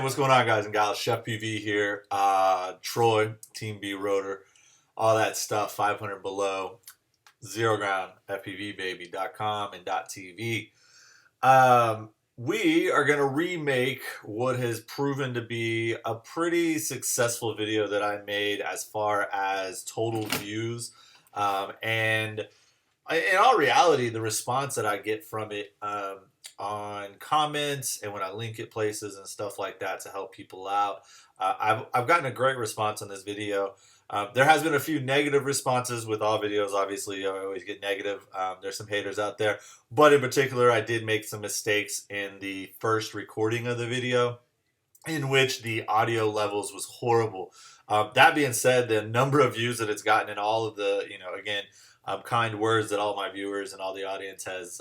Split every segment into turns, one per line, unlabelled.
what's going on, guys and gals? CheFPV here. Troy, Team B Rotor, all that stuff, 500 below, zero ground, FPVbaby.com and .tv. We are going to remake what has proven to be a pretty successful video that I made as far as total views. And in all reality, the response that I get from it on comments and when I link it places and stuff like that to help people out, I've gotten a great response on this video. There has been a few negative responses with all videos. Obviously, I always get negative. There's some haters out there. But in particular, I did make some mistakes in the first recording of the video in which the audio levels was horrible. That being said, the number of views that it's gotten and all of the, again, kind words that all my viewers and all the audience has,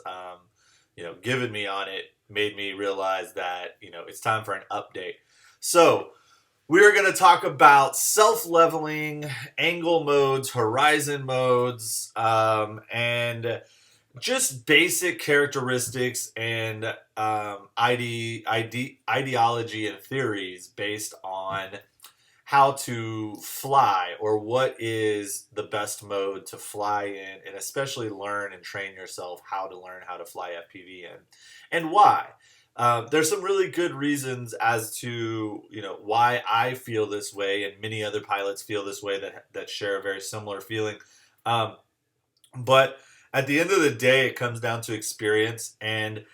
given me on it made me realize that, it's time for an update. So we're going to talk about self-leveling, angle modes, horizon modes, and just basic characteristics and ideology and theories based on how to fly, or what is the best mode to fly in, and especially learn and train yourself how to learn how to fly FPV in, and why. There's some really good reasons as to why I feel this way, and many other pilots feel this way that share a very similar feeling. But at the end of the day, it comes down to experience. And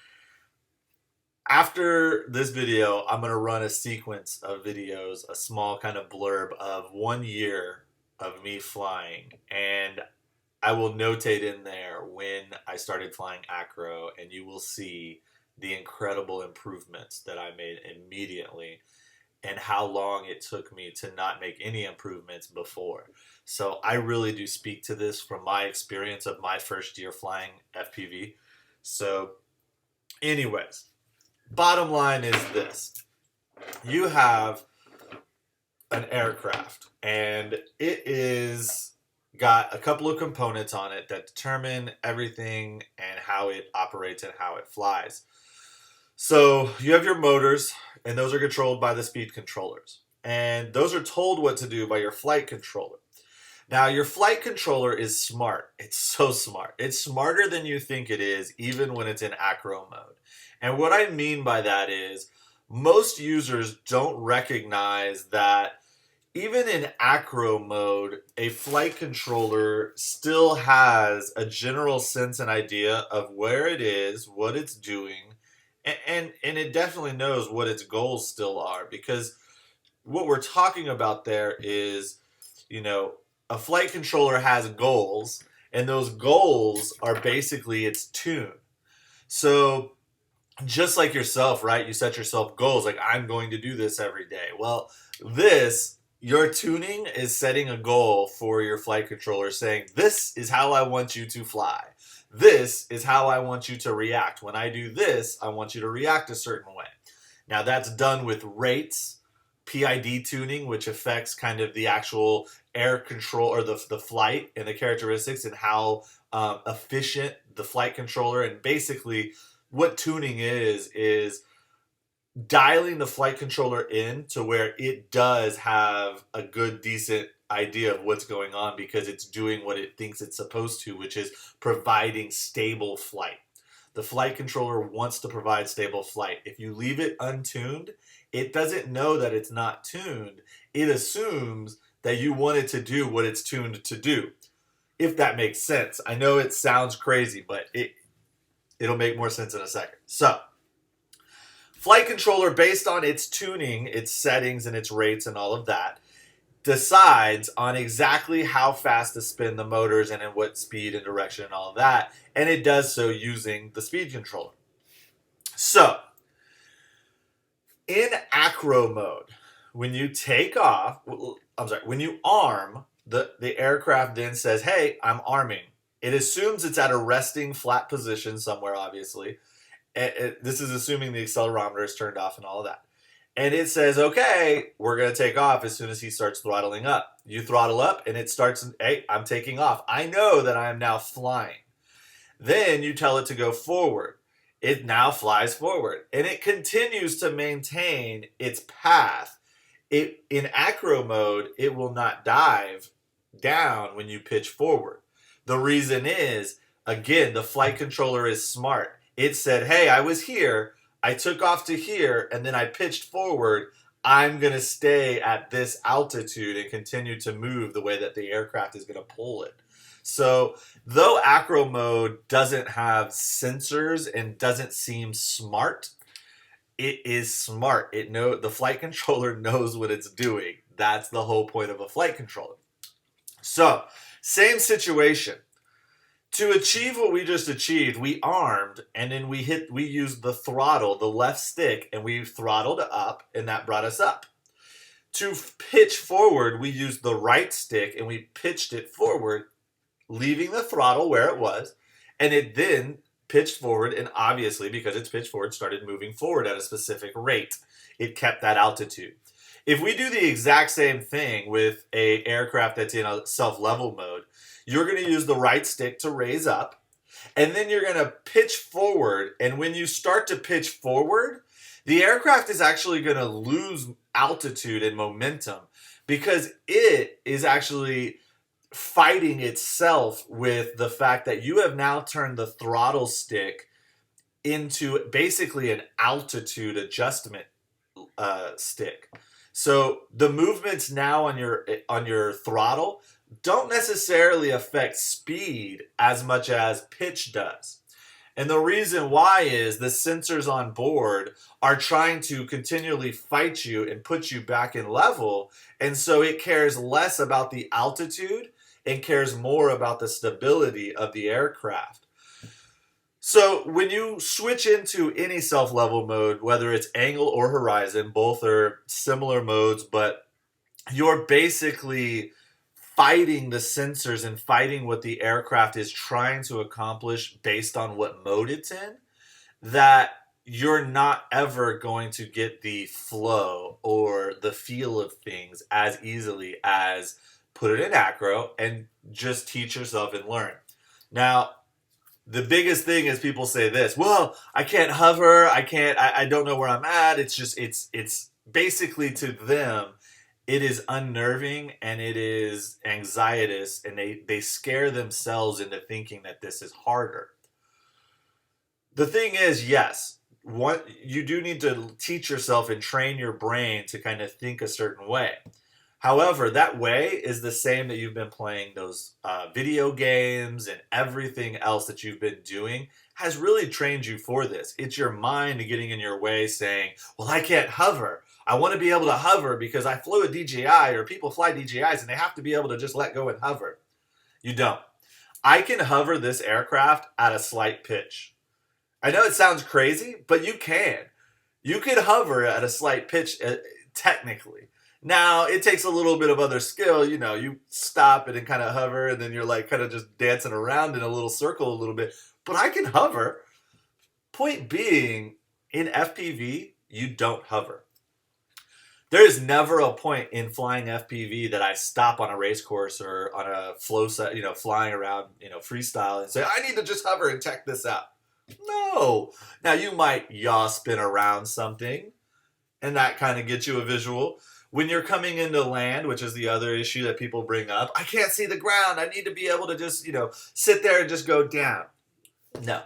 after this video, I'm going to run a sequence of videos, a small kind of blurb of 1 year of me flying. And I will notate in there when I started flying Acro, and you will see the incredible improvements that I made immediately and how long it took me to not make any improvements before. So I really do speak to this from my experience of my first year flying FPV. So anyways, bottom line is this. You have an aircraft, and it is got a couple of components on it that determine everything and how it operates and how it flies. So you have your motors, and those are controlled by the speed controllers. And those are told what to do by your flight controller. Now, your flight controller is smart. It's so smart. It's smarter than you think it is, even when it's in Acro mode. And what I mean by that is most users don't recognize that even in Acro mode, a flight controller still has a general sense and idea of where it is, what it's doing, and it definitely knows what its goals still are, because what we're talking about there is, a flight controller has goals, and those goals are basically its tune. So just like yourself, right? You set yourself goals like, I'm going to do this every day. Well, your tuning is setting a goal for your flight controller, saying, this is how I want you to fly. This is how I want you to react. When I do this, I want you to react a certain way. Now, that's done with rates, PID tuning, which affects kind of the actual air control or the flight and the characteristics and how efficient the flight controller, and basically what tuning is dialing the flight controller in to where it does have a good, decent idea of what's going on, because it's doing what it thinks it's supposed to, which is providing stable flight. The flight controller wants to provide stable flight. If you leave it untuned, it doesn't know that it's not tuned. It assumes that you want it to do what it's tuned to do, if that makes sense. I know it sounds crazy, but it'll make more sense in a second. So, flight controller, based on its tuning, its settings, and its rates and all of that, decides on exactly how fast to spin the motors and in what speed and direction and all of that, and it does so using the speed controller. So, in Acro mode, when you take off, when you arm, the aircraft then says, hey, I'm arming. It assumes it's at a resting flat position somewhere, obviously. This is assuming the accelerometer is turned off and all of that. And it says, okay, we're going to take off as soon as he starts throttling up. You throttle up, and it starts, hey, I'm taking off. I know that I am now flying. Then you tell it to go forward. it now flies forward and it continues to maintain its path. In acro mode, it will not dive down when you pitch forward. The reason is, again, the flight controller is smart. It said, hey, I was here, I took off to here, and then I pitched forward. I'm going to stay at this altitude and continue to move the way that the aircraft is going to pull it. So though acro mode doesn't have sensors and doesn't seem smart, it is smart. The flight controller knows what it's doing. That's the whole point of a flight controller. So, same situation. To achieve what we just achieved, we armed, and then we used the throttle, the left stick, and we throttled up, and that brought us up. To pitch forward, we used the right stick, and we pitched it forward, leaving the throttle where it was, and it then pitched forward, and obviously, because it's pitched forward, started moving forward at a specific rate. It kept that altitude. If we do the exact same thing with an aircraft that's in a self-level mode, you're going to use the right stick to raise up, and then you're going to pitch forward, and when you start to pitch forward, the aircraft is actually going to lose altitude and momentum because it is actually fighting itself with the fact that you have now turned the throttle stick into basically an altitude adjustment stick. So the movements now on your throttle don't necessarily affect speed as much as pitch does. And the reason why is the sensors on board are trying to continually fight you and put you back in level. And so it cares less about the altitude and cares more about the stability of the aircraft. So when you switch into any self-level mode, whether it's angle or horizon, both are similar modes, but you're basically fighting the sensors and fighting what the aircraft is trying to accomplish based on what mode it's in, that you're not ever going to get the flow or the feel of things as easily as put it in acro and just teach yourself and learn. Now, the biggest thing is people say this, well, I can't hover, I don't know where I'm at. It's basically, to them, it is unnerving and it is anxietous, and they scare themselves into thinking that this is harder. The thing is, yes, you do need to teach yourself and train your brain to kind of think a certain way. However, that way is the same that you've been playing those video games and everything else that you've been doing has really trained you for this. It's your mind getting in your way saying, well, I can't hover. I want to be able to hover because I flew a DJI, or people fly DJIs and they have to be able to just let go and hover. You don't. I can hover this aircraft at a slight pitch. I know it sounds crazy, but you can. You can hover at a slight pitch technically. Now, it takes a little bit of other skill. You know, you stop and then kind of hover, and then you're like kind of just dancing around in a little circle a little bit. But I can hover. Point being, in FPV, you don't hover. There is never a point in flying FPV that I stop on a race course or on a flow set, flying around, freestyle and say, I need to just hover and check this out. No. Now, you might yaw spin around something, and that kind of gets you a visual. When you're coming into land, which is the other issue that people bring up, I can't see the ground. I need to be able to just, sit there and just go down. No.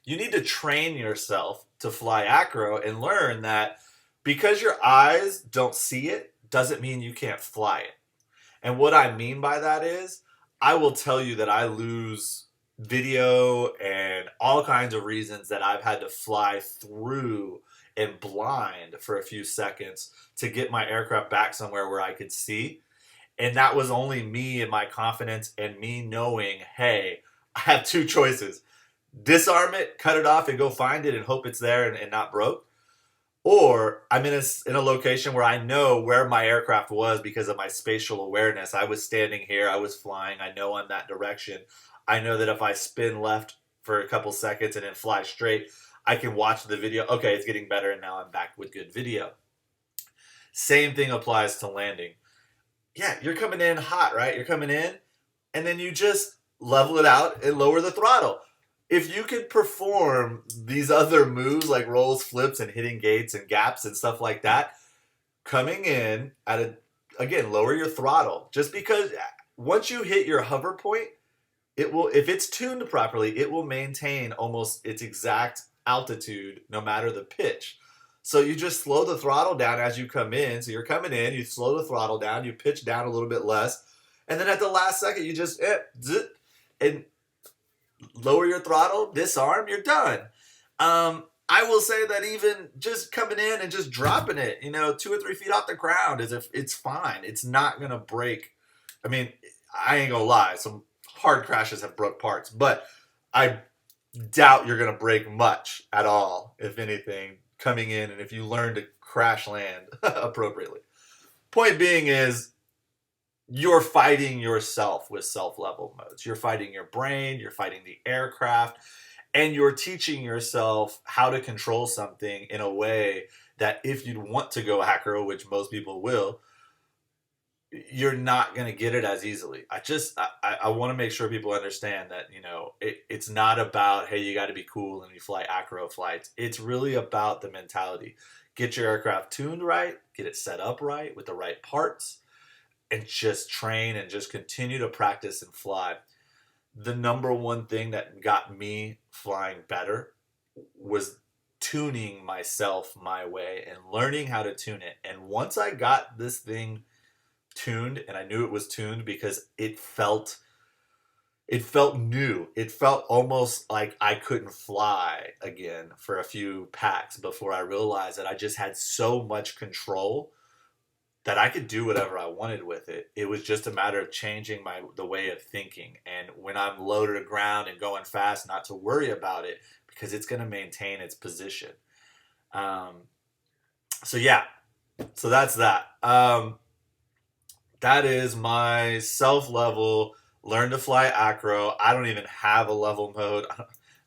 You need to train yourself to fly acro and learn that because your eyes don't see it doesn't mean you can't fly it. And what I mean by that is, I will tell you that I lose video and all kinds of reasons that I've had to fly through and blind for a few seconds to get my aircraft back somewhere where I could see. And that was only me and my confidence and me knowing, hey, I have two choices. Disarm it, cut it off, and go find it and hope it's there and not broke. Or I'm in a location where I know where my aircraft was because of my spatial awareness. I was standing here, I was flying, I know I'm that direction. I know that if I spin left for a couple seconds and then fly straight, I can watch the video. Okay, it's getting better, and now I'm back with good video. Same thing applies to landing. Yeah, you're coming in hot, right? You're coming in, and then you just level it out and lower the throttle. if you could perform these other moves like rolls, flips, and hitting gates and gaps and stuff like that, coming in at a, again, lower your throttle. Just because once you hit your hover point, it will, if it's tuned properly, it will maintain almost its exact altitude no matter the pitch. So you just slow the throttle down as you come in. So you're coming in, you slow the throttle down, you pitch down a little bit less, and then at the last second you just zip, and lower your throttle, disarm, you're done. I will say that even just coming in and just dropping it, 2 or 3 feet off the ground, is if it's fine. It's not gonna break. I mean, I ain't gonna lie. Some hard crashes have broke parts, but I doubt you're gonna break much at all, if anything, coming in, and if you learn to crash land appropriately. Point being is, you're fighting yourself with self-level modes. You're fighting your brain, you're fighting the aircraft, and you're teaching yourself how to control something in a way that if you'd want to go acro, which most people will, you're not going to get it as easily. I want to make sure people understand that, it's not about, hey, you got to be cool and you fly acro flights. It's really about the mentality. Get your aircraft tuned right, get it set up right with the right parts, and just train and just continue to practice and fly. The number one thing that got me flying better was tuning myself my way and learning how to tune it. And once I got this thing tuned, and I knew it was tuned because it felt new. It felt almost like I couldn't fly again for a few packs before I realized that I just had so much control that I could do whatever I wanted with it. It was just a matter of changing the way of thinking. And when I'm low to the ground and going fast, not to worry about it, because it's going to maintain its position. So that's that. That is my self-level, learn to fly acro. I don't even have a level mode.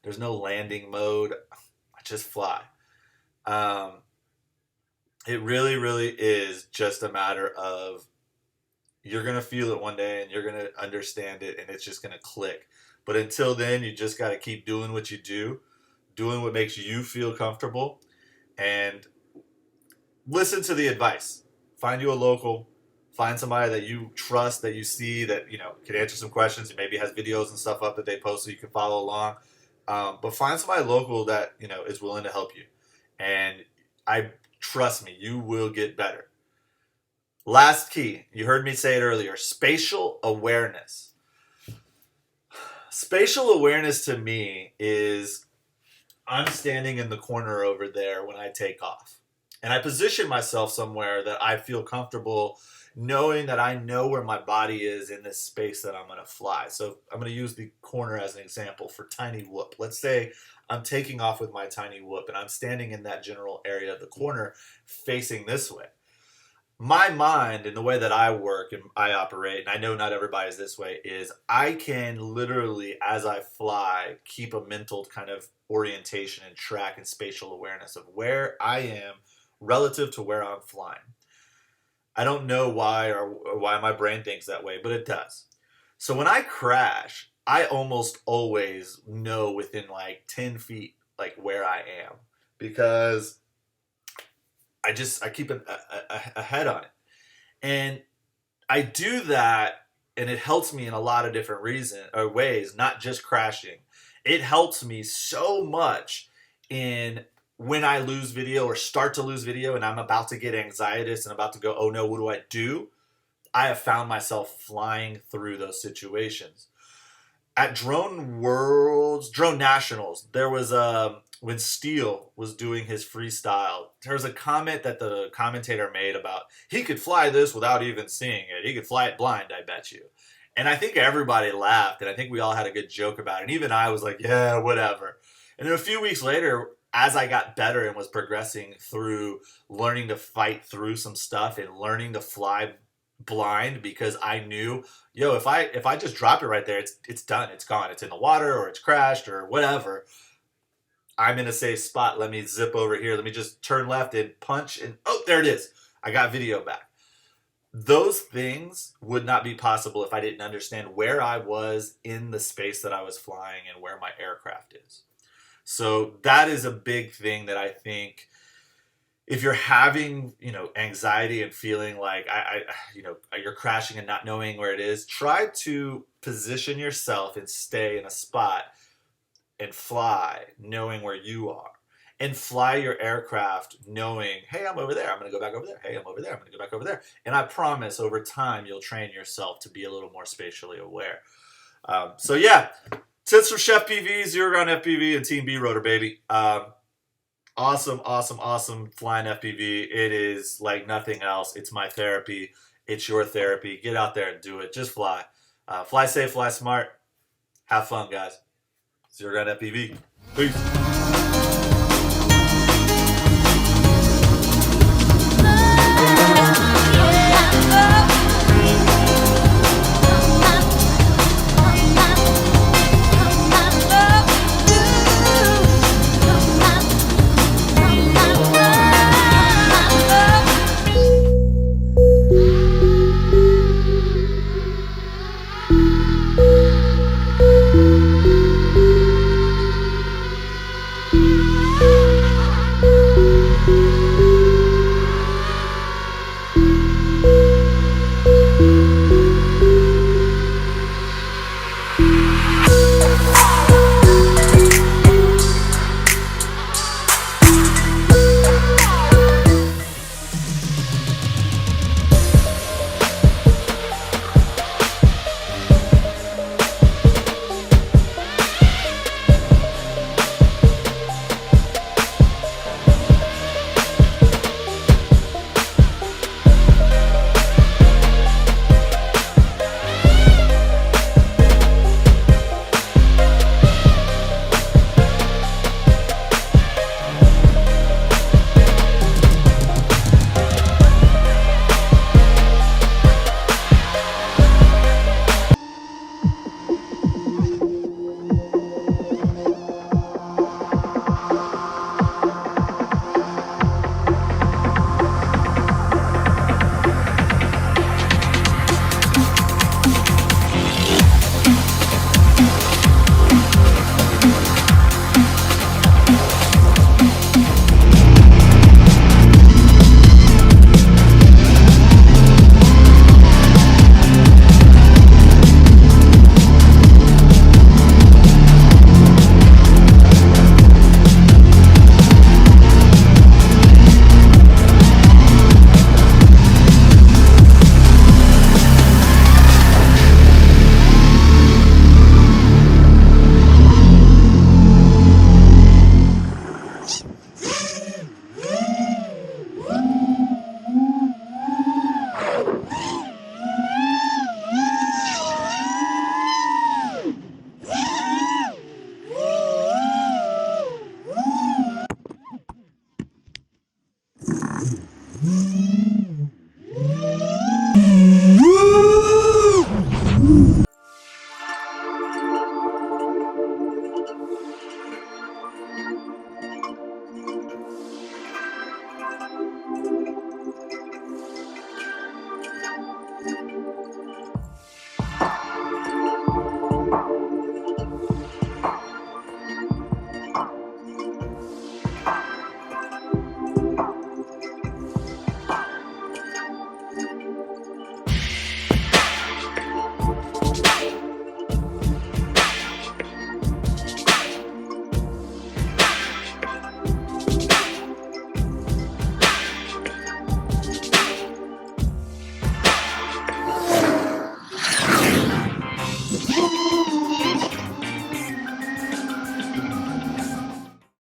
There's no landing mode. I just fly. It really, really is just a matter of, you're going to feel it one day and you're going to understand it and it's just going to click. But until then, you just got to keep doing what you do, doing what makes you feel comfortable, and listen to the advice. Find you a local, find somebody that you trust, that you see that, can answer some questions, and maybe has videos and stuff up that they post so you can follow along. But find somebody local that, is willing to help you. And trust me, you will get better. Last key, you heard me say it earlier, spatial awareness. Spatial awareness to me is, I'm standing in the corner over there when I take off. And I position myself somewhere that I feel comfortable knowing that I know where my body is in this space that I'm going to fly. So I'm going to use the corner as an example for tiny whoop. Let's say I'm taking off with my tiny whoop and I'm standing in that general area of the corner facing this way. My mind, and the way that I work and I operate, and I know not everybody's this way, is I can literally, as I fly, keep a mental kind of orientation and track and spatial awareness of where I am relative to where I'm flying. I don't know why or why my brain thinks that way, but it does. So when I crash, I almost always know within like 10 feet like where I am, because I keep a head on it. And I do that, and it helps me in a lot of different ways, not just crashing. It helps me so much in when I lose video or start to lose video and I'm about to get anxietous and about to go, oh no, what do I do? I have found myself flying through those situations. At Drone Nationals, there was when Steele was doing his freestyle, there was a comment that the commentator made about, he could fly this without even seeing it. He could fly it blind, I bet you. And I think everybody laughed, and I think we all had a good joke about it. And even I was like, yeah, whatever. And then a few weeks later, as I got better and was progressing through learning to fight through some stuff and learning to fly blind, because I knew, if I just drop it right there, it's done, it's gone, it's in the water or it's crashed or whatever. I'm in a safe spot. Let me zip over here. Let me just turn left and punch, and oh, there it is. I got video back. those things would not be possible if I didn't understand where I was in the space that I was flying and where my aircraft is. So that is a big thing that I think if you're having, anxiety and feeling like you're crashing and not knowing where it is, try to position yourself and stay in a spot and fly knowing where you are. And fly your aircraft knowing, hey, I'm over there. I'm going to go back over there. Hey, I'm over there. I'm going to go back over there. And I promise over time, you'll train yourself to be a little more spatially aware. So yeah, tips for CheFPV, Zero Ground FPV, and Team B Rotor, baby. Awesome flying FPV. It is like nothing else. It's my therapy. It's your therapy. Get out there and do it. Just fly. Fly safe, fly smart. Have fun, guys. Zero Ground FPV. Peace.